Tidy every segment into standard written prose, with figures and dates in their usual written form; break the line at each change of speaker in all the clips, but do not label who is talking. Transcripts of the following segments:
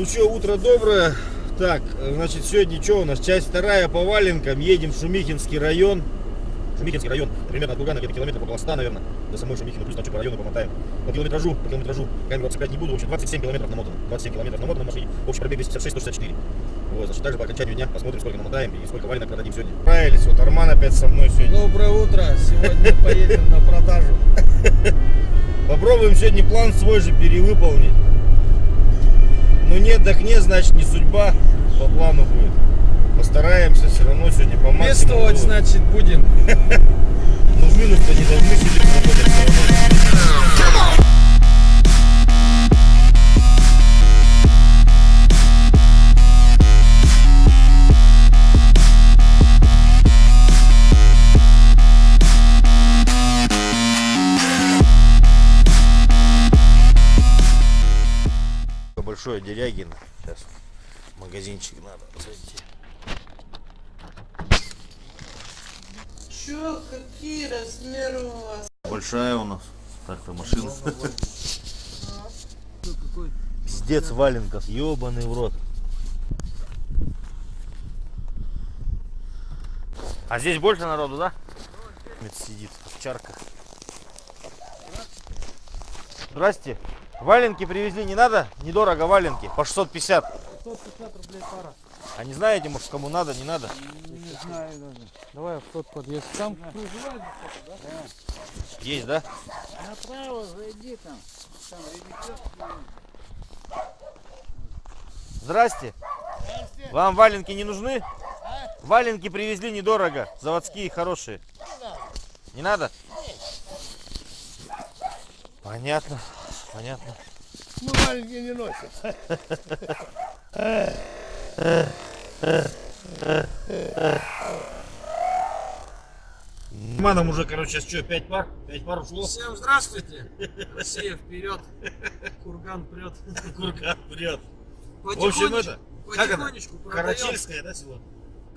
что, утро доброе. Так, значит, сегодня что у нас? Часть вторая по валенкам. Едем в Шумихинский район. Шумихинский район, примерно от Кургана где-то километров около 100, наверное. До самой Шумихина, плюс там что по району помотаем. По километражу, камеру отцеплять не буду. В общем, 27 километров намотано. 27 километров намотано на машине. Общий пробег 256-164. Вот, значит, также по окончанию дня посмотрим, сколько намотаем и сколько валенок продадим сегодня. Правились, вот Арман опять со мной сегодня.
Доброе утро, сегодня поедем на продажу.
Попробуем сегодня план свой же перевыполнить. Ну нет, так нет, значит не судьба, по плану будет. Постараемся все равно сегодня по максимуму.
Пестовать, значит, будем.
Ну в минус-то не должны себе работать все равно. Большое Дерягино. Сейчас в магазинчик надо зайти.
Чё, какие размеры у вас?
Большая у нас. Так-то машина. Пиздец валенков, ебаный в рот. А здесь больше народу, да? Сидит овчарка. Здрасте. Валенки привезли, не надо? Недорого валенки, по 650.
150 рублей пара.
А не знаете, может, кому надо, не надо?
Не знаю даже. Давай в тот подъезд. Там
Есть, да?
направо зайди там. Там
Здрасте. Вам валенки не нужны? Валенки привезли недорого, заводские, хорошие. Не надо? Понятно. Понятно.
мы валенки не носим.
Маном уже, короче, сейчас что, 5 пар? 5 пар ушло?
Всем здравствуйте. Россия вперед. Курган прет.
Курган прет. В общем, это, как это?
Потихонечку
Карачельская, да, село?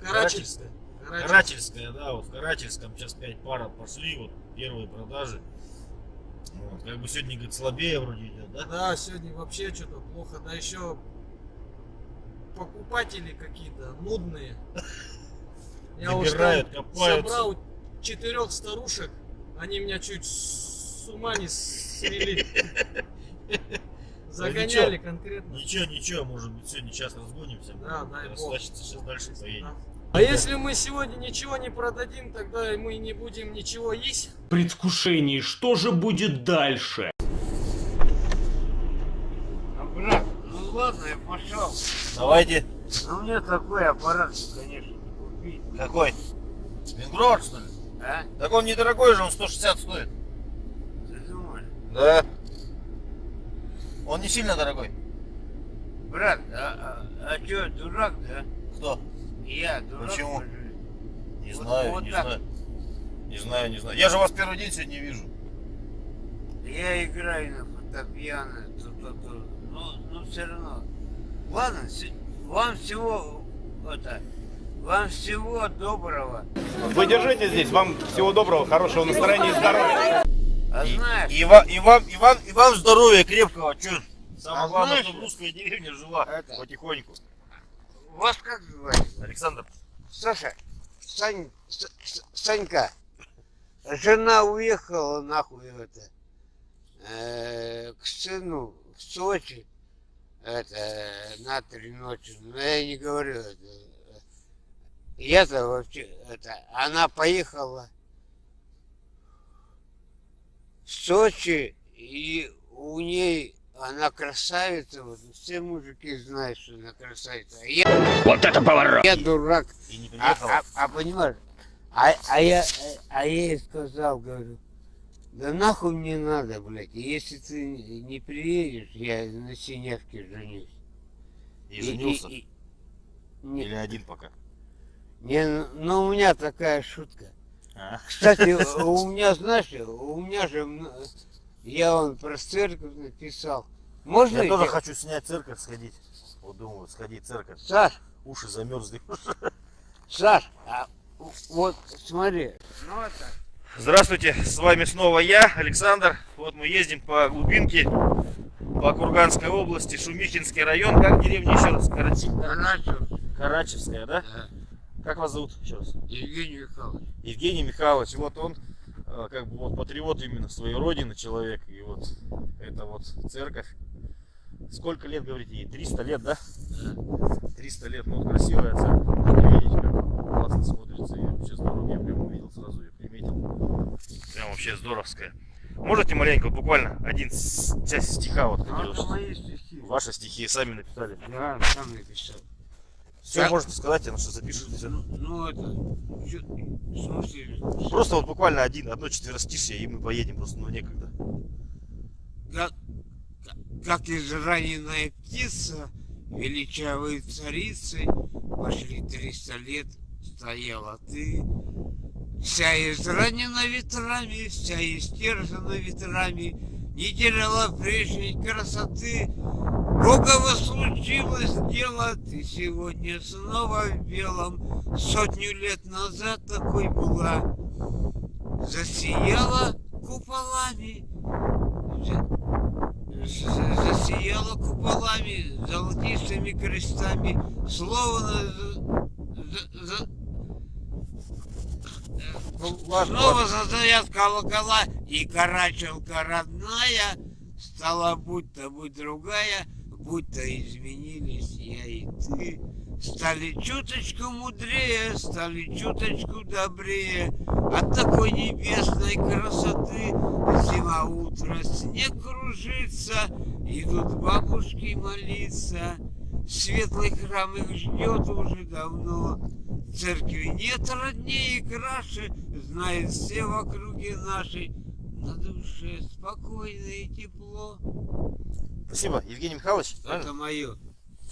Карачельская.
Карачельская, да, вот в Карачельском сейчас 5 пар пошли, вот первые продажи. Вот, как бы сегодня, говорит, слабее вроде идет, да?
Да, сегодня вообще что-то плохо. Да еще покупатели какие-то нудные. Я уж
Набирают,
там
копаются.
собрал 4 старушек. Они меня чуть с ума не свели. Загоняли конкретно.
Ничего, может быть, сегодня час разгонимся.
Да, дай бог.
Расслабиться, сейчас дальше поедем.
А если мы сегодня ничего не продадим, тогда мы не будем ничего есть.
В предвкушении, что же будет дальше?
Брат, ну ладно, я пошел.
Давайте.
Но мне такой аппарат, конечно, не купить.
Какой? Вингровер, что ли?
А?
Так он недорогой же, он 160 стоит.
Ты думаешь?
Да. Он не сильно дорогой.
Брат, а что, дурак, да?
Кто?
Я дурак.
Почему?
может?
Не
Вот-
знаю,
вот
не
так.
знаю. Не знаю. Я же вас первый день сегодня вижу.
Я играю на фортепиано, но все равно. Ладно, вам всего доброго.
Вы держите здесь, вам всего доброго, хорошего настроения и здоровья.
А знаешь,
И вам здоровья крепкого. Чё? Самое
А
главное,
знаешь,
чтобы русская деревня жила
это-
потихоньку.
вас как звать?
Александр.
Саша, Санька, жена уехала нахуй к сыну в Сочи на 3 ночи. Но я не говорю я-то вообще она поехала в Сочи, и у ней она красавица, вот все мужики знают, что она красавица.
Вот это поворот!
Я дурак.
И не приехала.
Понимаешь? Я ей сказал, говорю, да нахуй мне надо, блядь, если ты не приедешь, я на Синявке женюсь.
И женился.
Не,
Или один пока.
ну у меня такая шутка.
А?
Кстати, у меня, знаешь, я вон про церковь написал. Можно
Я тоже
я-
хочу снять церковь, сходить. Вот думаю, сходить в церковь.
Саш,
Уши замерзли.
Саш, вот смотри. Ну это.
Здравствуйте, с вами снова я, Александр. Вот мы ездим по глубинке. по Курганской области, Шумихинский район. Как деревня еще раз?
Карачев.
Карачевская, да?
Да.
Как вас зовут еще раз?
Евгений Михайлович.
Евгений Михайлович. Вот он как бы вот патриот именно своей родины человек. И вот это вот церковь. Сколько лет, говорите, ей? 300 лет, да?
Да.
300 лет. Ну вот красивая церковь. Можете видеть, как классно смотрится. Я вообще здорово. Я прям увидел, сразу ее приметил. Прям вообще здоровская. Можете маленько, вот буквально часть стиха, вот, который
Это мои стихи.
ваши стихи сами написали.
Да, сам написал.
Все
Да.
можете сказать, она что запишет все.
Ну это, в смысле,
Просто вот буквально одно четверостишье, и мы поедем, просто ну некогда.
как израненная птица, величавой царицей, пошли 300 лет, стояла ты. Вся изранена ветрами, вся истерзана ветрами, не теряла прежней красоты. Богово случилось дело, ты сегодня снова в белом. 100 лет назад такой была. Засияла куполами, засияла куполами, золотистыми крестами, словно снова зазвонят колокола, и Карачевка родная стала будто бы другая, будто изменились я и ты. Стали чуточку мудрее, стали чуточку добрее от такой небесной красоты. Зима, утро, снег кружится, идут бабушки молиться. Светлый храм их ждет уже давно. Церкви нет роднее и краше, знает все в округе нашей. На душе спокойно и тепло.
Спасибо, Евгений Михайлович.
Это мое.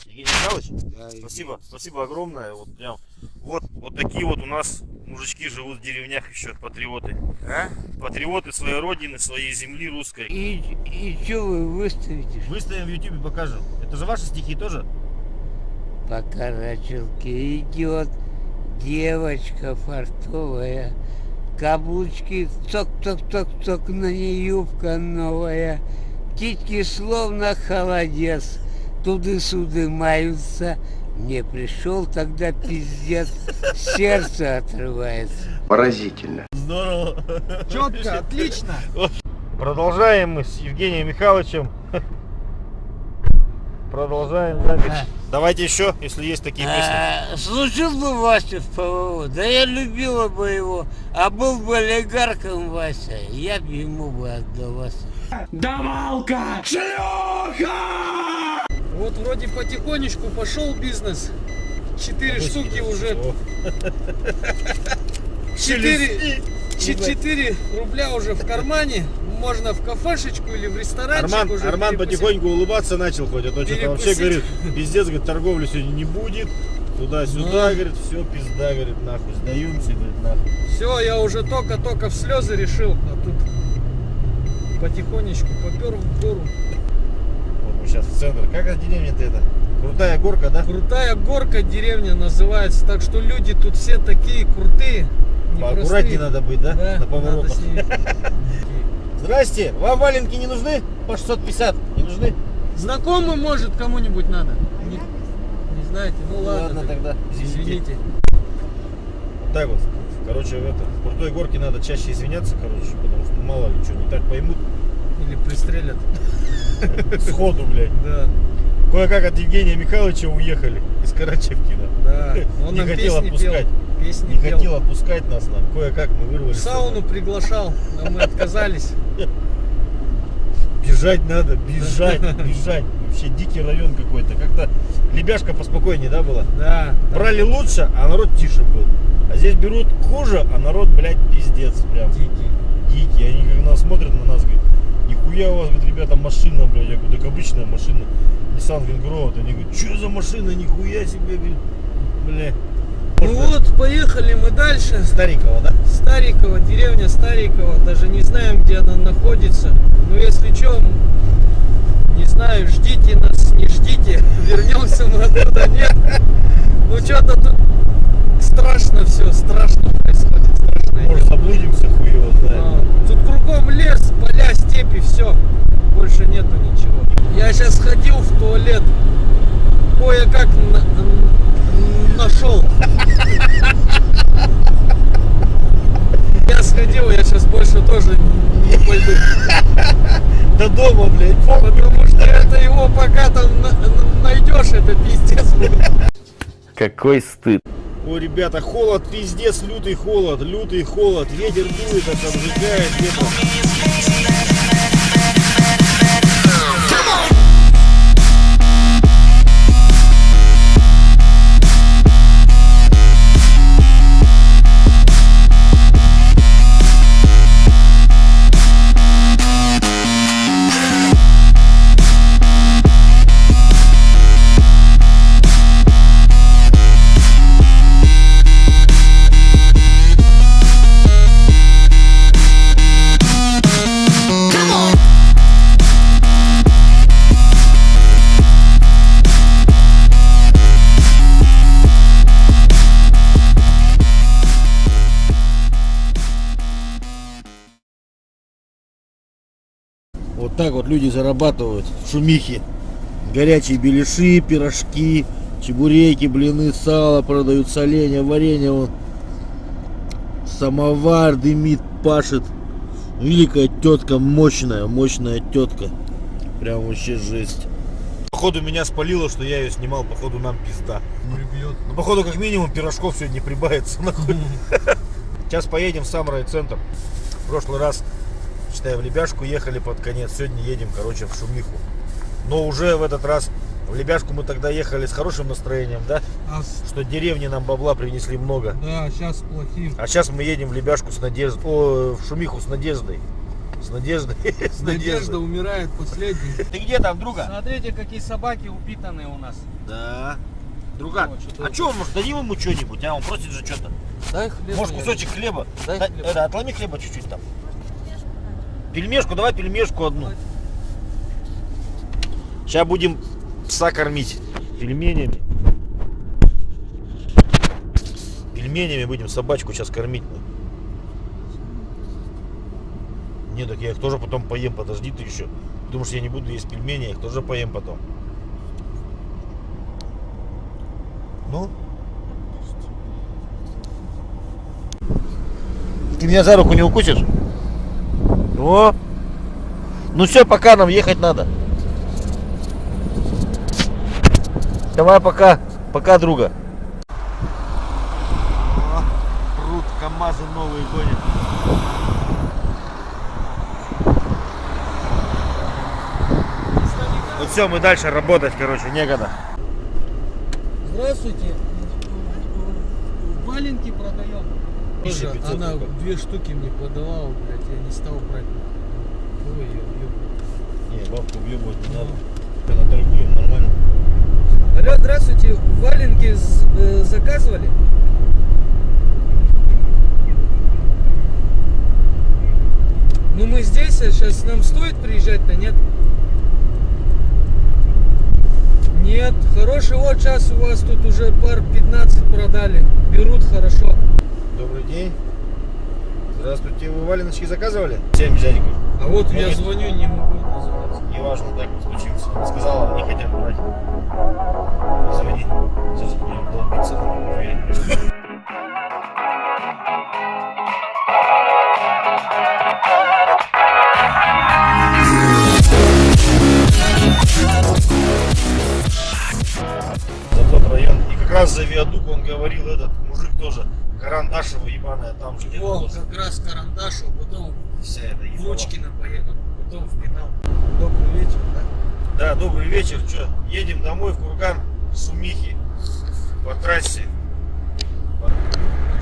Евгений Михайлович,
Да,
спасибо, спасибо огромное. Вот прям, вот такие вот у нас мужички живут в деревнях еще, патриоты.
А?
Патриоты своей родины, своей земли русской.
И что вы выставите?
Выставим в ютубе, покажем. Это же ваши стихи тоже?
По Карачевке идет девочка фартовая, каблучки цок-цок-цок-цок, на ней юбка новая, титьки словно холодец, туды-суды маются. Мне пришел тогда пиздец, сердце отрывается.
Поразительно.
Здорово.
Четко, отлично.
Продолжаем мы с Евгением Михайловичем. Продолжаем запись. Давайте еще, если есть такие песни.
Служил бы Вася в ПВО, да я любила бы его, а был бы олигархом Вася, я бы ему бы отдал Вася.
Давалка! Шлюха!
Вот вроде потихонечку пошел бизнес. 4 штуки уже. 4 рубля уже в кармане. Можно в кафешечку или в ресторанчик уже
Арман
перекусить.
потихоньку улыбаться начал хоть, а то что-то вообще
Перекусить.
говорит, пиздец, говорит, торговли сегодня не будет. Туда-сюда, говорит, все, пизда, говорит, нахуй, сдаемся, говорит, нахуй.
Все, я уже только в слезы решил, а тут потихонечку попер в гору.
Вот мы сейчас в центр. Как эта деревня-то это? Крутая горка, да?
Крутая горка деревня называется, так что люди тут все такие крутые.
Поаккуратнее надо быть, да?
Да,
На поворотах.
надо с ними.
Здрасте, вам валенки не нужны? По 650 не нужны?
Знакомый, может, кому-нибудь надо? Не знаете? Ну ладно,
тогда.
извините.
Вот так вот. Короче, в крутой горке надо чаще извиняться, короче, потому что мало ли что, не так поймут.
Или пристрелят.
Сходу, блядь.
Да,
Кое-как от Евгения Михайловича уехали из Карачевки, да.
да. Он
Не
нам
хотел
песни
отпускать.
пел. Песни
Не
пел.
хотел отпускать нас, нам. Кое-как мы вырвались.
В сауну приглашал, но мы отказались.
Бежать надо, бежать, бежать. Вообще дикий район какой-то. Как-то Лебяшка поспокойнее, да, была?
Да.
Брали лучше, а народ тише был. А здесь берут хуже, а народ, блядь, пиздец прям.
Дикий.
Дикие. Они как нас смотрят на нас, говорят, нихуя у вас, говорит, ребята, машина, блядь. Я говорю, так обычная машина. Nissan Вингроуд. Они говорят, что за машина, нихуя себе, говорит, бля.
Ну вот, поехали мы дальше.
Старикова, да?
Старикова, деревня Старикова. Даже не знаем, где она находится. Но если что, не знаю, ждите нас, не ждите. Вернемся мы оттуда, нет. Ну что-то тут страшно все, страшно происходит, страшное
Может,
дело.
заблудимся, хуй его знает.
Тут кругом лес, поля, степи, все. Больше нету ничего. Я Я сейчас ходил в туалет, кое-как нашел. Я сходил, я сейчас больше тоже не пойду.
До дома, блядь.
Потому что это его пока там найдешь, это пиздец будет.
Какой стыд.
Ой, ребята, холод, пиздец, лютый холод, ветер дует, аж обжигает, ветер. Вот так вот люди зарабатывают в Шумихе. Горячие беляши, пирожки, чебуреки, блины, сало продают, соленья, варенье. Вон. Самовар дымит, пашет. Великая тетка, мощная тетка. Прям вообще жесть. Походу меня спалило, что я ее снимал, походу нам пизда. Ну походу как минимум пирожков сегодня прибавится. Нахуй. Сейчас поедем в сам райцентр. В прошлый раз, считай, в Лебяжку ехали под конец. Сегодня едем, короче, в Шумиху. Но уже в этот раз в Лебяжку мы тогда ехали с хорошим настроением, да? Что деревни нам бабла принесли много.
Да, сейчас плохим.
А сейчас мы едем в Лебяжку с надеждой. О, в Шумиху с надеждой. С надеждой.
Надежда умирает последний.
Ты где там, друга?
Смотрите, какие собаки упитанные у нас.
Да. Друга, а что, может, дадим ему что-нибудь, а? Он просит же что-то.
Дай хлеб.
Может, кусочек хлеба?
Дай хлеб.
Это, отломи хлеба чуть-чуть там. Пельмешку, давай пельмешку одну. Сейчас будем пса кормить пельменями. Пельменями будем собачку сейчас кормить. Не, так я их тоже потом поем, подожди ты еще. Потому что я не буду есть пельмени, я их тоже поем потом. Ну? Ты меня за руку не укусишь? О! Ну все, пока, нам ехать надо. Давай пока, пока, друга. О, прут, КамАЗы новые гонят. Ну все, мы дальше работать, короче, некогда.
Здравствуйте. Валенки продаем. Тоже
1500
она
только.
2 штуки мне подавала, блядь, я не стал брать. Ой,
Не, бабку въебывать не надо. Когда торгуем, нормально.
Алло, здравствуйте. Валенки заказывали? Ну мы здесь, а сейчас нам стоит приезжать-то, нет? Нет, хороший, вот сейчас у вас тут уже пар 15 продали. Берут хорошо.
Добрый день. Здравствуйте, вы валеночки заказывали? 7 взятиков.
А вот я
Нет.
звоню, не могу назваться.
Неважно, так случилось. Сказала, не хотят брать. Звони. Сейчас будем долбиться в двери. За тот район. И как раз за виадук он говорил, этот мужик тоже. Карандашева ебаная, там же где-то.
О,
вот
как раз Карандашу, потом
вся эта
в
ебала.
Лучкино поедут, потом в финал. Добрый вечер, да?
Да, добрый вечер. Че, едем домой в Курган, с Шумихи, по трассе.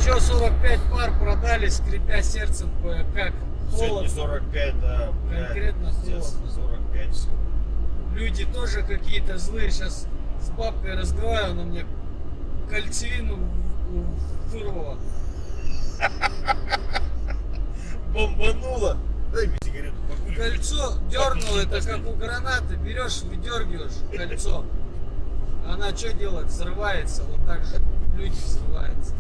Че, 45 пар продали, скрипя сердцем кое-как.
Сегодня
Холодно.
45, да.
Конкретно
пиздец,
холодно.
45 все.
Люди тоже какие-то злые. Сейчас с бабкой разговариваю, она мне кольцевину вырвала.
Бомбануло. Дай мне сигарету, покурю.
Кольцо дернуло, это как у гранаты. Берешь, выдергиваешь кольцо. Она что делает? Взрывается. Вот так же люди взрываются.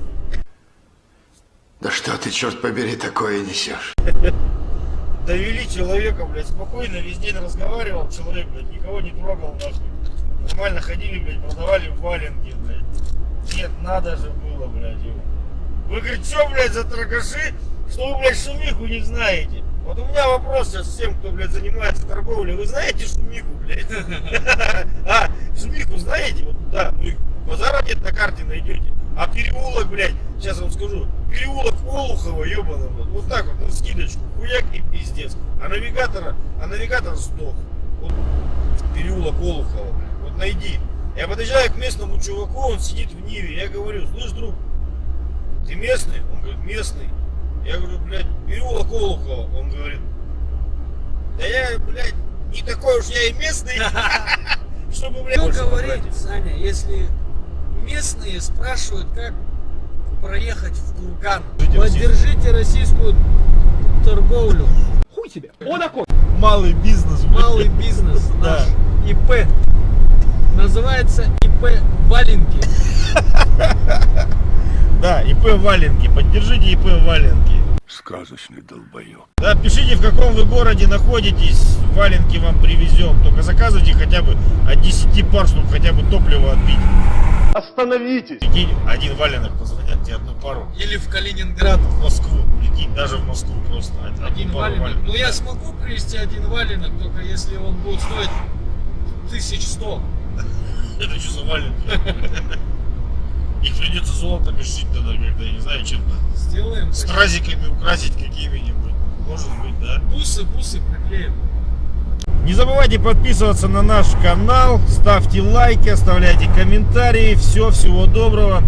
Да что ты, черт побери, такое несешь?
довели человека, блядь, спокойно, весь день разговаривал человек, блядь, никого не трогал, нахуй. Нормально ходили, блядь, продавали валенки, блядь. Нет, надо же было, блядь, его. Вы говорите, что, блядь, за торгаши, что вы, блядь, шумиху не знаете? Вот у меня вопрос сейчас всем, кто, блядь, занимается торговлей. Вы знаете шумиху, блядь? А, шумиху знаете? Вот, да, ну, базара нет, на карте найдете. А переулок, блядь, сейчас я вам скажу, переулок Олухова, ебаный, вот так вот, на скидочку, хуяк и пиздец. А навигатор сдох. Вот переулок Олухова, блядь, вот найди. Я подъезжаю к местному чуваку, он сидит в Ниве, я говорю, слышь, друг, ты местный? Он говорит, местный. Я говорю, блядь, переулок Олухова. Он говорит, да я, блядь, не такой уж я и местный, чтобы, блядь,
Что
больше
говорить,
потратить.
Саня, если местные спрашивают, как проехать в Курган? Поддержите российскую торговлю.
Хуй тебе. Он такой.
Малый бизнес, блядь.
Малый бизнес
Да.
наш. ИП. Называется ИП Валенки.
Да, ИП Валенки, поддержите ИП Валенки.
Сказочный долбоёб.
Да, пишите, в каком вы городе находитесь, валенки вам привезем. Только заказывайте хотя бы от 10 пар, чтобы хотя бы топливо отбить.
Остановитесь!
Прикинь, один валенок позвонят тебе одну пару.
Или в Калининград.
В Москву, прикинь, даже в Москву просто.
Один
пару
валенок.
валенок.
Ну я смогу привезти один валенок, только если он будет стоить 1100.
Это что за валенки? Их придется золотом шить тогда, как-то, я не знаю, чем-то.
Сделаем.
С стразиками украсить какими-нибудь. Может быть, да?
Бусы приклеим.
Не забывайте подписываться на наш канал, ставьте лайки, оставляйте комментарии. Всего доброго.